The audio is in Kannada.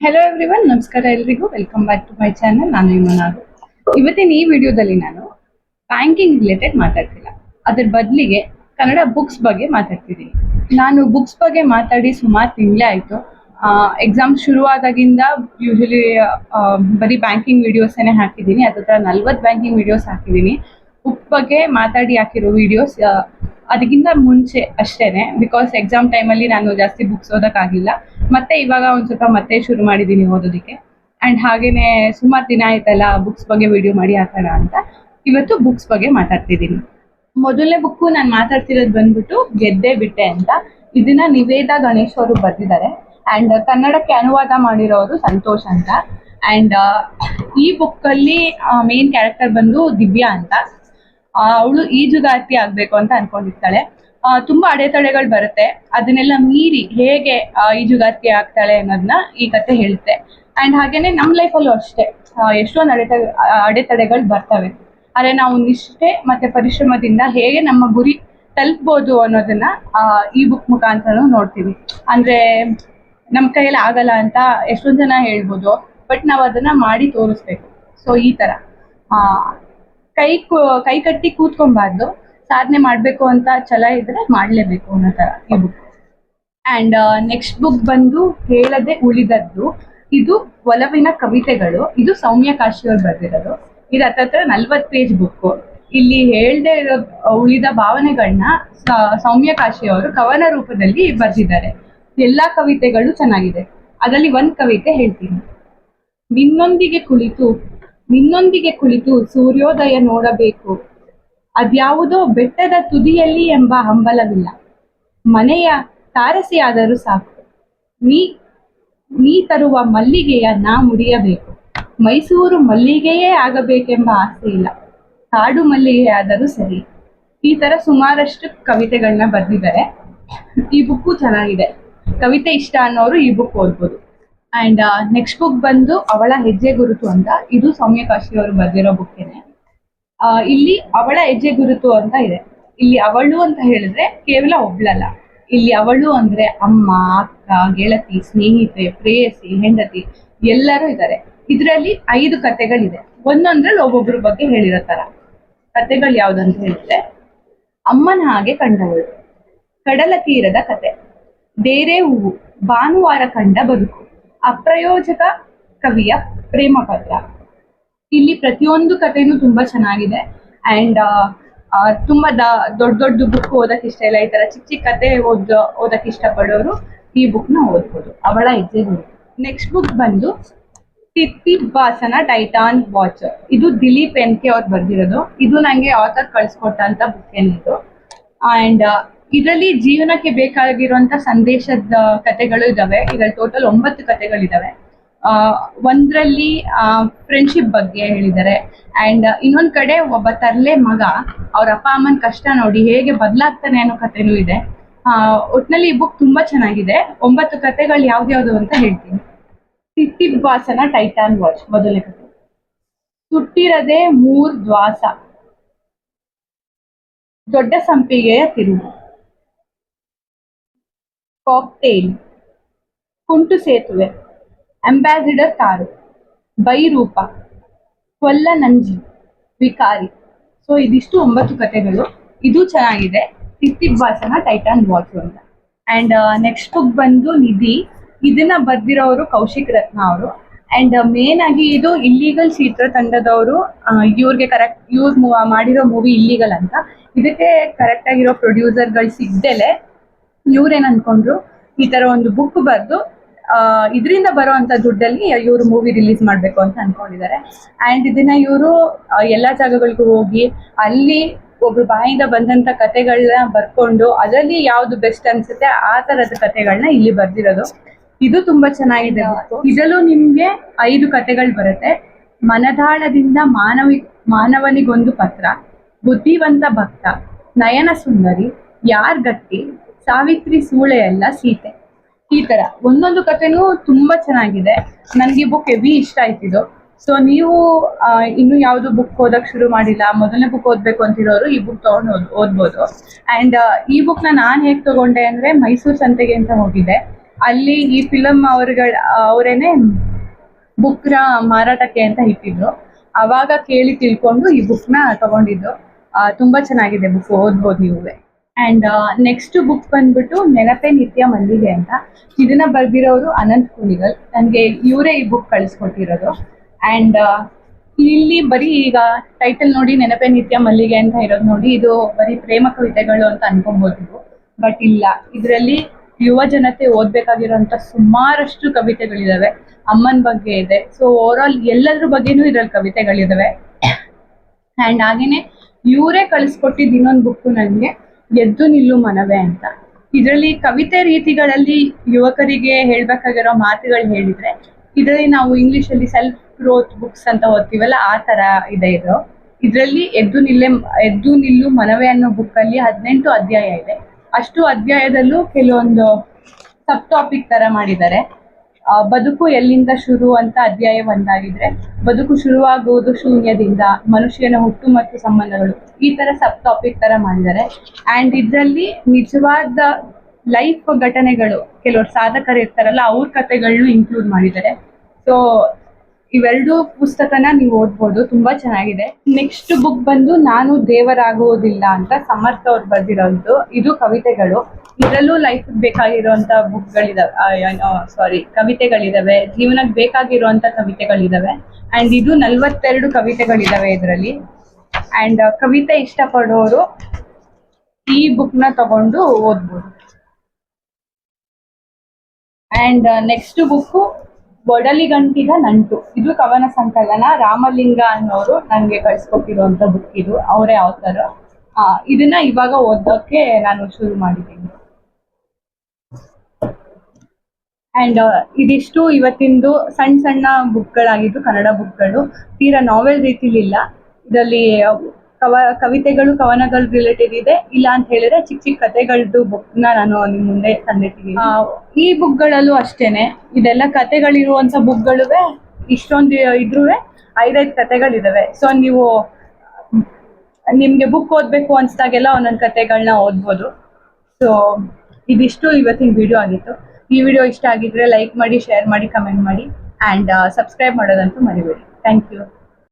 ಹೆಲೋ ಎವ್ರಿವನ್, ನಮಸ್ಕಾರ ಎಲ್ರಿಗೂ. Welcome back to my channel. ನಾನು ಇಮನಾರು. ಇವತ್ತಿನ ಈ ವಿಡಿಯೋದಲ್ಲಿ ನಾನು ಬ್ಯಾಂಕಿಂಗ್ ರಿಲೇಟೆಡ್ ಮಾತಾಡ್ತಿಲ್ಲ, ಅದ್ರ ಬದಲಿಗೆ ಕನ್ನಡ ಬುಕ್ಸ್ ಬಗ್ಗೆ ಮಾತಾಡ್ತಿದ್ದೀನಿ. ನಾನು ಬುಕ್ಸ್ ಬಗ್ಗೆ ಮಾತಾಡಿ ಸುಮಾರು ತಿಂಗಳೇ ಆಯಿತು. ಎಕ್ಸಾಮ್ ಶುರುವಾದಾಗಿಂದ ಯೂಶಲಿ ಬರೀ ಬ್ಯಾಂಕಿಂಗ್ ವಿಡಿಯೋಸನ್ನೇ ಹಾಕಿದ್ದೀನಿ. ಅದ್ರ 40 ಬ್ಯಾಂಕಿಂಗ್ ವಿಡಿಯೋಸ್ ಹಾಕಿದ್ದೀನಿ. ಬುಕ್ ಬಗ್ಗೆ ಮಾತಾಡಿ ಹಾಕಿರೋ ವಿಡಿಯೋಸ್ ಅದಕ್ಕಿಂತ ಮುಂಚೆ ಅಷ್ಟೇನೆ, ಬಿಕಾಸ್ ಎಕ್ಸಾಮ್ ಟೈಮಲ್ಲಿ ನಾನು ಜಾಸ್ತಿ ಬುಕ್ಸ್ ಓದೋಕ್ಕಾಗಿಲ್ಲ. ಮತ್ತೆ ಇವಾಗ ಒಂದು ಸ್ವಲ್ಪ ಮತ್ತೆ ಶುರು ಮಾಡಿದ್ದೀನಿ ಓದೋದಕ್ಕೆ. ಆ್ಯಂಡ್ ಹಾಗೇನೆ ಸುಮಾರು ದಿನ ಆಯ್ತಲ್ಲ ಬುಕ್ಸ್ ಬಗ್ಗೆ ವಿಡಿಯೋ ಮಾಡಿ ಹಾಕೋಣ ಅಂತ ಇವತ್ತು ಬುಕ್ಸ್ ಬಗ್ಗೆ ಮಾತಾಡ್ತಿದ್ದೀನಿ. ಮೊದಲನೇ ಬುಕ್ಕು ನಾನು ಮಾತಾಡ್ತಿರೋದು ಬಂದ್ಬಿಟ್ಟು ಗೆದ್ದೆ ಬಿಟ್ಟೆ ಅಂತ. ಇದನ್ನ ನಿವೇದ ಗಣೇಶ್ ಅವರು ಬರೆದಿದ್ದಾರೆ ಆ್ಯಂಡ್ ಕನ್ನಡಕ್ಕೆ ಅನುವಾದ ಮಾಡಿರೋರು ಸಂತೋಷ್ ಅಂತ. ಆ್ಯಂಡ್ ಈ ಬುಕ್ಕಲ್ಲಿ ಮೇನ್ ಕ್ಯಾರೆಕ್ಟರ್ ಬಂದು ದಿವ್ಯಾ ಅಂತ. ಅವಳು ಈಜುಗಾರ್ತಿ ಆಗ್ಬೇಕು ಅಂತ ಅನ್ಕೊಂಡಿರ್ತಾಳೆ. ತುಂಬಾ ಅಡೆತಡೆಗಳು ಬರುತ್ತೆ, ಅದನ್ನೆಲ್ಲ ಮೀರಿ ಹೇಗೆ ಈಜುಗಾರ್ತಿ ಆಗ್ತಾಳೆ ಅನ್ನೋದನ್ನ ಈ ಕತೆ ಹೇಳುತ್ತೆ. ಅಂಡ್ ಹಾಗೇನೆ ನಮ್ಮ ಲೈಫಲ್ಲೂ ಅಷ್ಟೇ ಎಷ್ಟೊಂದು ಅಡೆತಡೆಗಳು ಬರ್ತವೆ. ಆದ್ರೆ ನಾವು ನಿಷ್ಠೆ ಮತ್ತೆ ಪರಿಶ್ರಮದಿಂದ ಹೇಗೆ ನಮ್ಮ ಗುರಿ ತಲುಪ್ಬೋದು ಅನ್ನೋದನ್ನ ಈ ಬುಕ್ ಮುಖಾಂತರ ನೋಡ್ತೀವಿ. ಅಂದ್ರೆ ನಮ್ಮ ಕೈಯಲ್ಲಿ ಆಗಲ್ಲ ಅಂತ ಎಷ್ಟೊಂದು ಜನ ಹೇಳ್ಬೋದು, ಬಟ್ ನಾವು ಅದನ್ನ ಮಾಡಿ ತೋರಿಸ್ಬೇಕು. ಸೊ ಈ ತರ ಕೈ ಕಟ್ಟಿ ಕೂತ್ಕೊಬಾರ್ದು, ಸಾಧನೆ ಮಾಡ್ಬೇಕು ಅಂತ ಛಲ ಇದ್ರೆ ಮಾಡ್ಲೇಬೇಕು ಅನ್ನೋ ತರ ಈ ಬುಕ್. ಅಂಡ್ ನೆಕ್ಸ್ಟ್ ಬುಕ್ ಬಂದು ಹೇಳದೆ ಉಳಿದದ್ದು. ಇದು ಒಲವಿನ ಕವಿತೆಗಳು. ಇದು ಸೌಮ್ಯ ಕಾಶಿ ಅವ್ರು ಬರ್ದಿರೋದು. ಇದು ಹತ್ತತ್ರ 40 ಪೇಜ್ ಬುಕ್. ಇಲ್ಲಿ ಹೇಳ್ದೆ ಇರೋ ಉಳಿದ ಭಾವನೆಗಳನ್ನ ಸೌಮ್ಯ ಕಾಶಿ ಅವರು ಕವನ ರೂಪದಲ್ಲಿ ಬರ್ದಿದ್ದಾರೆ. ಎಲ್ಲಾ ಕವಿತೆಗಳು ಚೆನ್ನಾಗಿದೆ. ಅದರಲ್ಲಿ ಒಂದ್ ಕವಿತೆ ಹೇಳ್ತೀನಿ. ನಿನ್ನೊಂದಿಗೆ ಕುಳಿತು ಸೂರ್ಯೋದಯ ನೋಡಬೇಕು, ಅದ್ಯಾವುದೋ ಬೆಟ್ಟದ ತುದಿಯಲ್ಲಿ ಎಂಬ ಹಂಬಲವಿಲ್ಲ. ಮನೆಯ ತಾರಸಿಯಾದರೂ ಸಾಕು, ನೀ ತರುವ ಮಲ್ಲಿಗೆಯ ನಾ ಮುಡಿಯಬೇಕು. ಮೈಸೂರು ಮಲ್ಲಿಗೆಯೇ ಆಗಬೇಕೆಂಬ ಆಸೆ ಇಲ್ಲ, ಕಾಡು ಮಲ್ಲಿಗೆ ಆದರೂ ಸರಿ. ಈ ತರ ಸುಮಾರಷ್ಟು ಕವಿತೆಗಳನ್ನ ಬರ್ದಿದ್ದಾರೆ. ಈ ಬುಕ್ಕು ಚೆನ್ನಾಗಿದೆ. ಕವಿತೆ ಇಷ್ಟ ಅನ್ನೋರು ಈ ಬುಕ್ ಓದ್ಬೋದು. ಅಂಡ್ ನೆಕ್ಸ್ಟ್ ಬುಕ್ ಬಂದು ಅವಳ ಹೆಜ್ಜೆ ಗುರುತು ಅಂತ. ಇದು ಸೌಮ್ಯ ಕಾಶಿ ಅವರು ಬರ್ದಿರೋ ಬುಕ್ಕೇನೆ. ಇಲ್ಲಿ ಅವಳ ಹೆಜ್ಜೆ ಗುರುತು ಅಂತ ಇದೆ. ಇಲ್ಲಿ ಅವಳು ಅಂತ ಹೇಳಿದ್ರೆ ಕೇವಲ ಒಬ್ಳಲ್ಲ. ಇಲ್ಲಿ ಅವಳು ಅಂದ್ರೆ ಅಮ್ಮ, ಅಕ್ಕ, ಗೆಳತಿ, ಸ್ನೇಹಿತೆ, ಪ್ರೇಯಸಿ, ಹೆಂಡತಿ ಎಲ್ಲರೂ ಇದ್ದಾರೆ. ಇದರಲ್ಲಿ 5 ಕತೆಗಳಿದೆ. ಒಂದೊಂದ್ರಲ್ಲಿ ಒಬ್ಬೊಬ್ರ ಬಗ್ಗೆ ಹೇಳಿರೋ ತರ. ಕತೆಗಳು ಯಾವ್ದಂತ ಹೇಳಿದ್ರೆ, ಅಮ್ಮನ ಹಾಗೆ ಕಂಡವಳು, ಕಡಲ ತೀರದ ಕತೆ, ಡೇರೆ ಹೂವು, ಭಾನುವಾರ ಕಂಡ ಬದುಕು, ಅಪ್ರಯೋಜಕ ಕವಿಯ ಪ್ರೇಮ ಪತ್ರ. ಇಲ್ಲಿ ಪ್ರತಿಯೊಂದು ಕಥೆನೂ ತುಂಬಾ ಚೆನ್ನಾಗಿದೆ. ಅಂಡ್ ತುಂಬಾ ದೊಡ್ಡ ಬುಕ್ ಓದಕ್ ಇಷ್ಟ ಇಲ್ಲ, ಈ ತರ ಚಿಕ್ಕ ಚಿಕ್ಕ ಕತೆ ಓದಕ್ ಇಷ್ಟಪಡೋರು ಈ ಬುಕ್ ನ ಓದ್ಬೋದು. ಅವಳ ಹೆಜ್ಜೆ ಗುರುತು. ನೆಕ್ಸ್ಟ್ ಬುಕ್ ಬಂದು ತಿತ್ತಿಬಾಸನ ಟೈಟಾನ್ ವಾಚ್. ಇದು ದಿಲೀಪ್ ಎನ್.ಕೆ. ಅವ್ರು ಬರ್ದಿರೋದು. ಇದು ನಂಗೆ ಆಥರ್ ಕಳ್ಸಿಕೊಟ್ಟಂತ ಬುಕ್ ಏನಿದು. ಅಂಡ್ ಇದರಲ್ಲಿ ಜೀವನಕ್ಕೆ ಬೇಕಾಗಿರುವಂತ ಸಂದೇಶದ ಕತೆಗಳು ಇದಾವೆ. ಇದರಲ್ಲಿ ಟೋಟಲ್ 9 ಕತೆಗಳಿದಾವೆ. ಒಂದ್ರಲ್ಲಿ ಫ್ರೆಂಡ್ಶಿಪ್ ಬಗ್ಗೆ ಹೇಳಿದ್ದಾರೆ. ಅಂಡ್ ಇನ್ನೊಂದ್ ಕಡೆ ಒಬ್ಬ ತರ್ಲೆ ಮಗ ಅವ್ರ ಅಪ್ಪ ಅಮ್ಮನ ಕಷ್ಟ ನೋಡಿ ಹೇಗೆ ಬದಲಾಗ್ತಾನೆ ಅನ್ನೋ ಕಥೆನೂ ಇದೆ. ಒಟ್ನಲ್ಲಿ ಈ ಬುಕ್ ತುಂಬಾ ಚೆನ್ನಾಗಿದೆ. 9 ಕತೆಗಳು ಯಾವ್ದ್ಯಾವ್ದು ಅಂತ ಹೇಳ್ತೀನಿ. ತಿತ್ತಿಬಾಸನ ಟೈಟಾನ್ ವಾಚ್ ಮೊದಲನೇ ಕತೆ. ಸುಟ್ಟಿರದೆ 3 ದ್ವಾಸ, ದೊಡ್ಡ ಸಂಪಿಗೆಯ ತಿರುವು, ಕಾಕ್ಟೇಲ್, ಕುಂಟು ಸೇತುವೆ, ಅಂಬಾಸಿಡರ್ ಕಾರು, ಬೈರೂಪ, ಕೊಲ್ಲ ನಂಜಿ, ವಿಕಾರಿ. ಸೊ ಇದಿಷ್ಟು 9 ಕತೆಗಳು. ಇದು ಚೆನ್ನಾಗಿದೆ, ತಿತ್ತಿಬಾಸನ ಟೈಟಾನ್ ವಾಚ್ ಅಂತ. ಅಂಡ್ ನೆಕ್ಸ್ಟ್ ಬುಕ್ ಬಂದು ನಿಧಿ. ಇದನ್ನ ಬರ್ದಿರೋರು ಕೌಶಿಕ್ ರತ್ನ ಅವರು. ಅಂಡ್ ಮೇನ್ ಆಗಿ ಇದು ಇಲ್ಲಿಗಲ್ ಚಿತ್ರತಂಡದವರು. ಇವ್ರು ಮಾಡಿರೋ ಮೂವಿ ಇಲ್ಲಿಗಲ್ ಅಂತ. ಇದಕ್ಕೆ ಕರೆಕ್ಟ್ ಆಗಿರೋ ಪ್ರೊಡ್ಯೂಸರ್ಗಳು ಸಿಗ್ದಲೆ ಇವ್ರೇನ್ ಅನ್ಕೊಂಡ್ರು, ಈ ತರ ಒಂದು ಬುಕ್ ಬರ್ದು ಇದರಿಂದ ಬರೋ ಅಂತ ದುಡ್ಡಲ್ಲಿ ಇವರು ಮೂವಿ ರಿಲೀಸ್ ಮಾಡ್ಬೇಕು ಅಂತ ಅನ್ಕೊಂಡಿದ್ದಾರೆ. ಅಂಡ್ ಇದನ್ನ ಇವರು ಎಲ್ಲಾ ಜಾಗಗಳಿಗೂ ಹೋಗಿ ಅಲ್ಲಿ ಒಬ್ರು ಬಾಯಿಂದ ಬಂದಂತ ಕತೆಗಳನ್ನ ಬರ್ಕೊಂಡು ಅದರಲ್ಲಿ ಯಾವ್ದು ಬೆಸ್ಟ್ ಅನ್ಸುತ್ತೆ ಆ ತರದ ಕತೆಗಳನ್ನ ಇಲ್ಲಿ ಬರ್ದಿರೋದು. ಇದು ತುಂಬಾ ಚೆನ್ನಾಗಿದೆ. ಇದರಲ್ಲೂ ನಿಮ್ಗೆ 5 ಕತೆಗಳು ಬರುತ್ತೆ. ಮನದಾಳದಿಂದ ಮಾನವನಿಗೊಂದು ಪತ್ರ, ಬುದ್ಧಿವಂತ ಭಕ್ತ, ನಯನ ಸುಂದರಿ, ಯಾರ್ ಗಟ್ಟಿ, ಸಾವಿತ್ರಿ ಸೂಳೆಯಲ್ಲ ಸೀತೆ. ಈ ತರ ಒಂದೊಂದು ಕಥೆನೂ ತುಂಬಾ ಚೆನ್ನಾಗಿದೆ. ನನ್ಗೆ ಈ ಬುಕ್ ಹೆವಿ ಇಷ್ಟ ಆಯ್ತಿದ್ದು. ಸೊ ನೀವು ಇನ್ನು ಯಾವ್ದು ಬುಕ್ ಓದಕ್ ಶುರು ಮಾಡಿಲ್ಲ, ಮೊದಲನೇ ಬುಕ್ ಓದ್ಬೇಕು ಅಂತಿರೋರು ಈ ಬುಕ್ ತಗೊಂಡು ಓದ್ಬೋದು. ಅಂಡ್ ಈ ಬುಕ್ ನಾನ್ ಹೇಗ್ ತಗೊಂಡೆ ಅಂದ್ರೆ ಮೈಸೂರು ಸಂತೆಗೆ ಅಂತ ಹೋಗಿದ್ದೆ. ಅಲ್ಲಿ ಈ ಫಿಲಮ್ ಅವರೇನೆ ಬುಕ್ನ ಮಾರಾಟಕ್ಕೆ ಅಂತ ಇಟ್ಟಿದ್ರು. ಅವಾಗ ಕೇಳಿ ತಿಳ್ಕೊಂಡು ಈ ಬುಕ್ನ ತಗೊಂಡಿದ್ದು. ತುಂಬಾ ಚೆನ್ನಾಗಿದೆ ಬುಕ್, ಓದ್ಬೋದು ನೀವೇ. ಅಂಡ್ ನೆಕ್ಸ್ಟ್ ಬುಕ್ ಬಂದ್ಬಿಟ್ಟು ನೆನಪೇ ನಿತ್ಯ ಮಲ್ಲಿಗೆ ಅಂತ. ಇದನ್ನ ಬರ್ದಿರೋರು ಅನಂತ್ ಕುಣಿಗಲ್. ನನಗೆ ಇವರೇ ಈ ಬುಕ್ ಕಳಿಸ್ಕೊಟ್ಟಿರೋದು. ಅಂಡ್ ಇಲ್ಲಿ ಬರೀ ಈಗ ಟೈಟಲ್ ನೋಡಿ ನೆನಪೇ ನಿತ್ಯ ಮಲ್ಲಿಗೆ ಅಂತ ಇರೋದು ನೋಡಿ ಇದು ಬರೀ ಪ್ರೇಮ ಕವಿತೆಗಳು ಅಂತ ಅನ್ಕೊಬಹುದು ನೀವು. ಬಟ್ ಇಲ್ಲ, ಇದರಲ್ಲಿ ಯುವ ಜನತೆ ಓದ್ಬೇಕಾಗಿರುವಂತ ಸುಮಾರಷ್ಟು ಕವಿತೆಗಳಿದಾವೆ. ಅಮ್ಮನ ಬಗ್ಗೆ ಇದೆ. ಸೊ ಓವರ್ ಆಲ್ ಎಲ್ಲದ್ರ ಬಗ್ಗೆನೂ ಇದ್ರಲ್ಲಿ ಕವಿತೆಗಳಿದಾವೆ. ಅಂಡ್ ಹಾಗೇನೆ ಇವರೇ ಕಳಿಸ್ಕೊಟ್ಟಿದ್ದು ಇನ್ನೊಂದು ಬುಕ್ ನನಗೆ, ಎದ್ದು ನಿಲ್ಲು ಮನವೇ ಅಂತ. ಇದರಲ್ಲಿ ಕವಿತೆ ರೀತಿಗಳಲ್ಲಿ ಯುವಕರಿಗೆ ಹೇಳ್ಬೇಕಾಗಿರೋ ಮಾತುಗಳು ಹೇಳಿದ್ರೆ, ಇದರಲ್ಲಿ ನಾವು ಇಂಗ್ಲಿಷ್ ಅಲ್ಲಿ ಸೆಲ್ಫ್ ಗ್ರೋತ್ ಬುಕ್ಸ್ ಅಂತ ಓದ್ತೀವಲ್ಲ, ಆ ತರ ಇದೆ ಇದು. ಇದರಲ್ಲಿ ಎದ್ದು ನಿಲ್ಲು ಮನವೇ ಅನ್ನೋ ಬುಕ್ ಅಲ್ಲಿ 18 ಅಧ್ಯಾಯ ಇದೆ. ಅಷ್ಟು ಅಧ್ಯಾಯದಲ್ಲೂ ಕೆಲವೊಂದು ಸಬ್ ಟಾಪಿಕ್ ತರ ಮಾಡಿದ್ದಾರೆ. ಬದುಕು ಎಲ್ಲಿಂದ ಶುರು ಅಂತ ಅಧ್ಯಾಯ ಒಂದಾಗಿದ್ರೆ, ಬದುಕು ಶುರುವಾಗುವುದು ಶೂನ್ಯದಿಂದ, ಮನುಷ್ಯನ ಹುಟ್ಟು ಮತ್ತು ಸಂಬಂಧಗಳು, ಈ ತರ ಸಬ್ ಟಾಪಿಕ್ ತರ ಮಾಡಿದ್ದಾರೆ. ಅಂಡ್ ಇದರಲ್ಲಿ ನಿಜವಾದ ಲೈಫ್ ಘಟನೆಗಳು, ಕೆಲವರು ಸಾಧಕರು ಇರ್ತಾರಲ್ಲ ಅವ್ರ ಕಥೆಗಳನ್ನು ಇನ್ಕ್ಲೂಡ್ ಮಾಡಿದ್ದಾರೆ. ಸೊ ಇವೆರಡು ಪುಸ್ತಕನ ನೀವು ಓದ್ಬೋದು, ತುಂಬಾ ಚೆನ್ನಾಗಿದೆ. ನೆಕ್ಸ್ಟ್ ಬುಕ್ ಬಂದು ನಾನು ದೇವರಾಗುವುದಿಲ್ಲ ಅಂತ ಸಮರ್ಥ ಅವ್ರು ಬರ್ದಿರೋದು. ಇದು ಕವಿತೆಗಳು. ಇದರಲ್ಲೂ ಲೈಫ್ ಬೇಕಾಗಿರುವಂತ ಕವಿತೆಗಳಿದಾವೆ, ಜೀವನಕ್ಕೆ ಬೇಕಾಗಿರುವಂತ ಕವಿತೆಗಳಿದಾವೆ. ಅಂಡ್ ಇದು 42 ಕವಿತೆಗಳಿದಾವೆ ಇದರಲ್ಲಿ. ಅಂಡ್ ಕವಿತೆ ಇಷ್ಟಪಡೋರು ಈ ಬುಕ್ ನ ತಗೊಂಡು ಓದ್ಬೋದು. ಅಂಡ್ ನೆಕ್ಸ್ಟ್ ಬುಕ್ ಒಡಲಿಗಂಟಿದ ನಂಟು. ಇದು ಕವನ ಸಂಕಲನ. ರಾಮಲಿಂಗ ಅನ್ನೋರು ನಂಗೆ ಕಳ್ಸಿಕೊಟ್ಟಿರುವಂತ ಬುಕ್ ಇದು. ಅವರೇ ಆಥರ್. ಇದನ್ನ ಇವಾಗ ಓದೋಕೆ ನಾನು ಶುರು ಮಾಡಿದ್ದೀನಿ. ಅಂಡ್ ಇದಿಷ್ಟು ಇವತ್ತಿಂದು ಸಣ್ಣ ಸಣ್ಣ ಬುಕ್ಗಳಾಗಿದ್ದು, ಕನ್ನಡ ಬುಕ್ಗಳು. ತೀರಾ ನಾವೆಲ್ ರೀತಿಲಿಲ್ಲ. ಇದರಲ್ಲಿ ಕವಿತೆಗಳು, ಕವನಗಳು ರಿಲೇಟೆಡ್ ಇದೆ. ಇಲ್ಲ ಅಂತ ಹೇಳಿದ್ರೆ ಚಿಕ್ಕ ಚಿಕ್ಕ ಕಥೆಗಳದ್ದು ಬುಕ್ ನಾನು ನಿಮ್ ಮುಂದೆ ತಂದಿಟ್ಟಿದ್ದೀನಿ. ಈ ಬುಕ್ಗಳಲ್ಲೂ ಅಷ್ಟೇನೆ, ಇದೆಲ್ಲ ಕಥೆಗಳಿರುವಂತ ಬುಕ್ಗಳುವೆ. ಇಷ್ಟೊಂದು ಇದ್ರುವೆ 5 ಕಥೆಗಳಿದಾವೆ. ಸೊ ನೀವು ನಿಮ್ಗೆ ಬುಕ್ ಓದ್ಬೇಕು ಅನ್ಸ್ದಾಗೆಲ್ಲ ಒಂದೊಂದು ಕಥೆಗಳನ್ನ ಓದ್ಬೋದು. ಸೊ ಇದಿಷ್ಟು ಇವತ್ತಿನ ವಿಡಿಯೋ ಆಗಿತ್ತು. ಈ ವಿಡಿಯೋ ಇಷ್ಟ ಆಗಿದ್ರೆ ಲೈಕ್ ಮಾಡಿ, ಶೇರ್ ಮಾಡಿ, ಕಮೆಂಟ್ ಮಾಡಿ. ಅಂಡ್ ಸಬ್ಸ್ಕ್ರೈಬ್ ಮಾಡೋದಂತೂ ಮರಿಬೇಡಿ. Thank you.